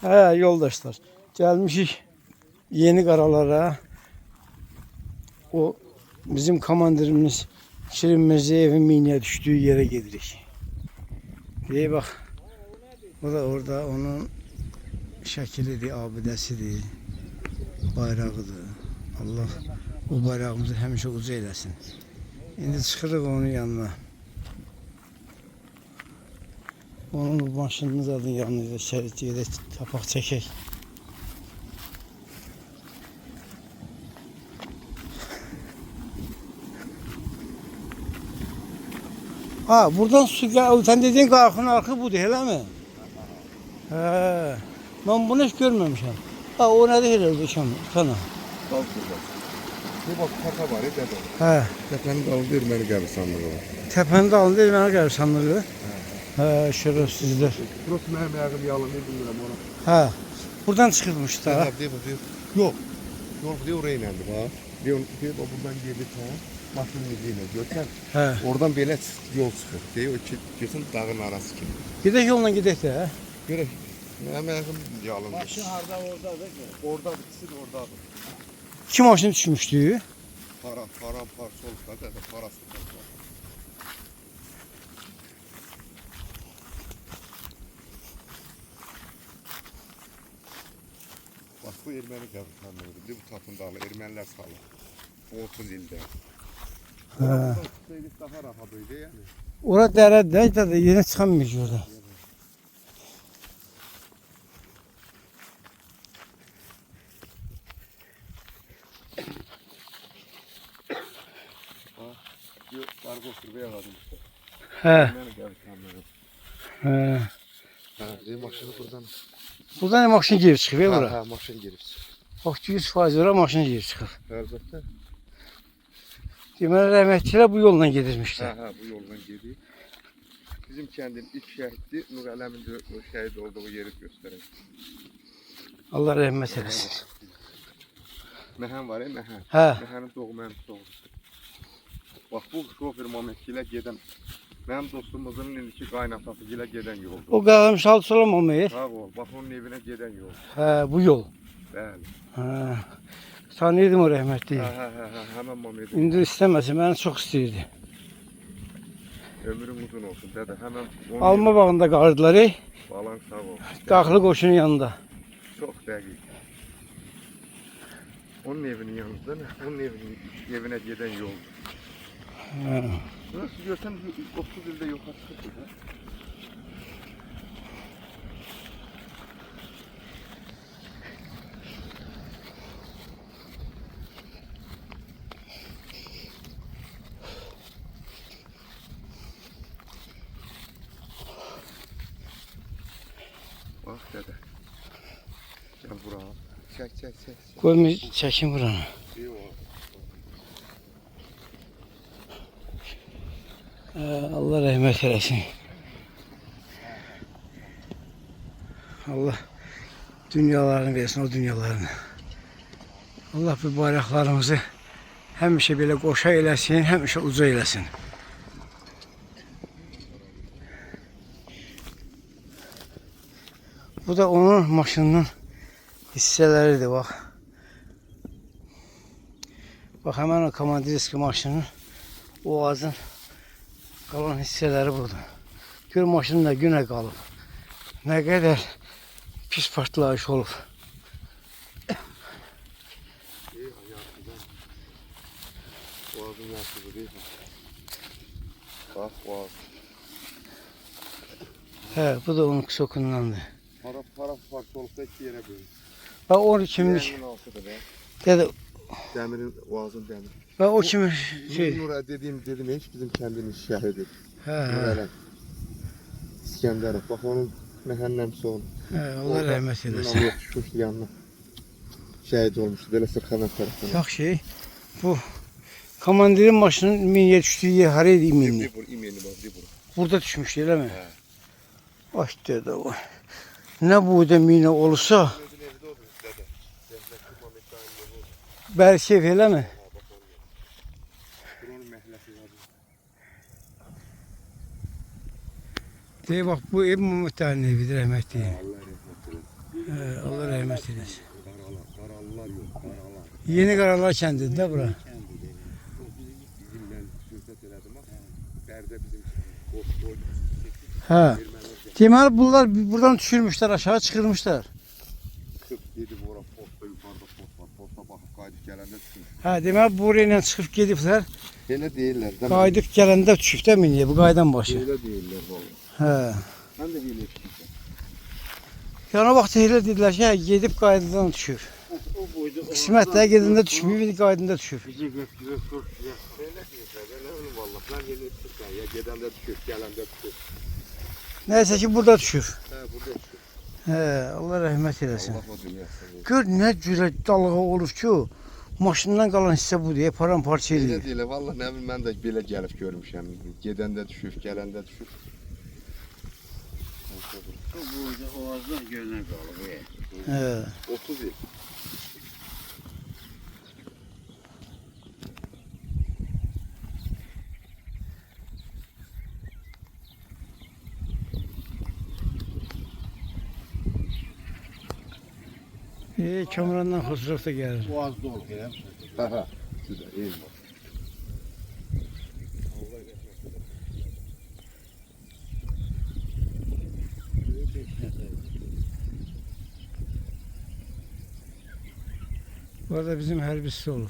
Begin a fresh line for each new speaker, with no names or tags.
Hə, yoldaşlar. Gelmişik yeni qaralara. O bizim komandirimiz Şirin Mirzəyevin minəyə düşdüyü yere gedirik. Deyək bax. O da orada onun şəkilidir, abidəsidir, bayrağıdır. Allah bu bayrağımızı həmişə uca eləsin. İndi çıxırıq onun yanına. Onun bu maşınımız adın yanında şəhərciyə tapaq çəkək. Ha, buradan su gel. Sen dediğin karxın arxı budur, elə mi? He. Ben bunu hiç görmemişim. Ha, o nedir herhalde sana?
Dal burada. Bu bak kaka var ya dede.
He.
Tepenin dalında Ermeni qəbristanlığı var.
Tepenin dalında Ermeni qəbristanlığı. He, şerefsizler.
Burası mənim ayağım yalın, ne bilmirəm ona.
He. Buradan çıkılmış da.
Yok. Yol bir de oraya inendi bak. Bir buradan geldi ta. Maşının iziyle görsen.
He.
Oradan böyle yol çıkır. Diye o kesin dağın arası gibi.
Gidek yolla gidek de.
Görək. Mənim ayağım yalın.
Maşın harda oradadır ki?
Orada ikisi de oradadır.
İki maşın düşmüştü.
Paramparça olub da dede parası. Bak bu Ermeni qəbristanlığıdır. Bu tapındalı Ermənilər salır. 30 ildə.
He.
Daha rahat idi yani.
Orada derede de yine çıkamayız orada.
Yok, kargo sürmeye kaldım işte.
He.
Ermeni qəbristanlığı.
He.
Ha, maşını buradan.
Buradan maşın girip çıkıyor
Ha,
bura.
ha, maşın girib.
Bak 100% oraya maşın girip çıkır.
Əlbəttə.
Deməli rəhmətçilər bu yolla gedirmişlər.
Ha, bu yoldan gediyor. Bizim kendin ilk şəhiddi, Nur Ələmin de o şəhid olduğu yeri göstərir.
Allah rəhmət eləsin.
Məhən var ya, Məhən.
Hə.
Məhənin doğum əmsi doğrusu. Bak bu şofer Mehmetgilə gedən, mənim dostumuzun indiki qaynatası gilə gedən yoldur.
O Qələmşal Sulamomer.
Sağ ol, bak onun evinə gedən yol.
Hə, bu yol.
Bəli.
Hə. Tanıyırdım o rəhmətliyi.
Ha, həmən Mehmet.
İndi istəməsin, məni çox istəyirdi.
Ömrün uzun olsun dədə. Həmən
Alma bağında qalırdılar,
balan sağ ol.
Daxili qoşunun yanında.
Çox dəqiq. Onun evinin yanında nə? Onun evinə gedən yoldur.
Hə.
Burası görsən 30 ildə yoxa çıxıb da. Bak dədə. Gel buraya. Çək.
Qoyma çəkin buranı. Allah rəhmət eləsin. Allah dünyalarını versin, o dünyalarını. Allah bu bayraqlarımızı həmişə belə qoşa eləsin, həmişə uca eləsin. Bu da onun maşınının hissələridir, bax. Bax, həmən o komandiriski maşının o ağacın qalan hissələri budur. Gör maşının da günə qalıb. Nə qədər pis partlayış olub.
Boğazın yartısı değil mi? Bak boğaz.
Hə, bu da onun sokundandır.
Para farklı olup da iki yere bölün.
Bax, o kimmiş?
Demirin altıdır be.
Dədə,
Demirin, boğazın demir.
bax, o kimi şey.
Nur dedim hiç bizim kendimiz şehidi.
Hə,
Nur
hə.
Ələm. İskəndərov. Bak onun məhənnəmsi onun.
Hə, Allah rəhmət eləsin.
Allah düşmüşdü yanına. Şəhid olmuşdu. Belə Sırxanət tərəfindən.
Yox şey, bu komandirin maşının minyə düşdüyü yer haraydı iminli?
İmeni var, bura.
Burada düşmüşdü, elə mi?
Hə.
Ay dədə, o. Nə bu da minə olursa,
Özün evdə odur, dədə. Dəvlət Mehmet dayının evi odur.
Bərşev, elə mi?
Ha, bak oraya. Buranın məhləsi var.
Deyək, bax, bu ev Mehmet dayının evidir, rəhmətli.
Allah rəhmət eləsin.
Allah rəhmət eylesin.
Qaralılar yox, qaralar.
Yeni Qaralar kəndidir də bura.
Kəndidir. O bizimlə söhbət elədim ha. Bərdə bizim qoydu.
Hə. Deməli bunlar buradan düşürmüşlər, aşağı çıxırmışlar.
Çıxıb gedib ora posta, yuxarıda post var. Posta baxıb qayıdıb gələndə düşmüş.
Hə, deməli buraya çıxıb gediblər.
Elə deyirlər.
Qayıdıb gələndə düşüb də mindiyə bu qaydan başı.
Elə deyirlər vallahi.
Hə.
Mən də elə eşitdim.
Yəni o vaxt elə dedilər ki, hə, gedib qaydadan düşür.
O boyda
Qismətlə gedəndə düşmür, bir qaydında düşür.
Bizi götürür, götürür. Elə deyirlər, elə öyle vallahi. Mən elə eşitdim. Ya gedəndə düşür, gələndə düşür.
Nəysə ki burada düşür.
Hə, burada düşür.
Hə, Allah rəhmət eləsin.
Allah o dünyasını.
Gör nə cürə dalğa olur ki o. Maşından qalan hissə bu deyə paramparça
Elə
eləyir.
deyirlər, vallahi nə bilim mən də belə gəlib görmüşəm. Gedəndə düşür, gələndə düşür.
Bu boyda oğazdan gözünə qalıb.
Hə.
30 il.
Kamrandan Xosrov da gəlir.
Boğazda ol gələm.
Hə, hə. Güzel, iyi var.
Bu arada bizim hərbisi olub.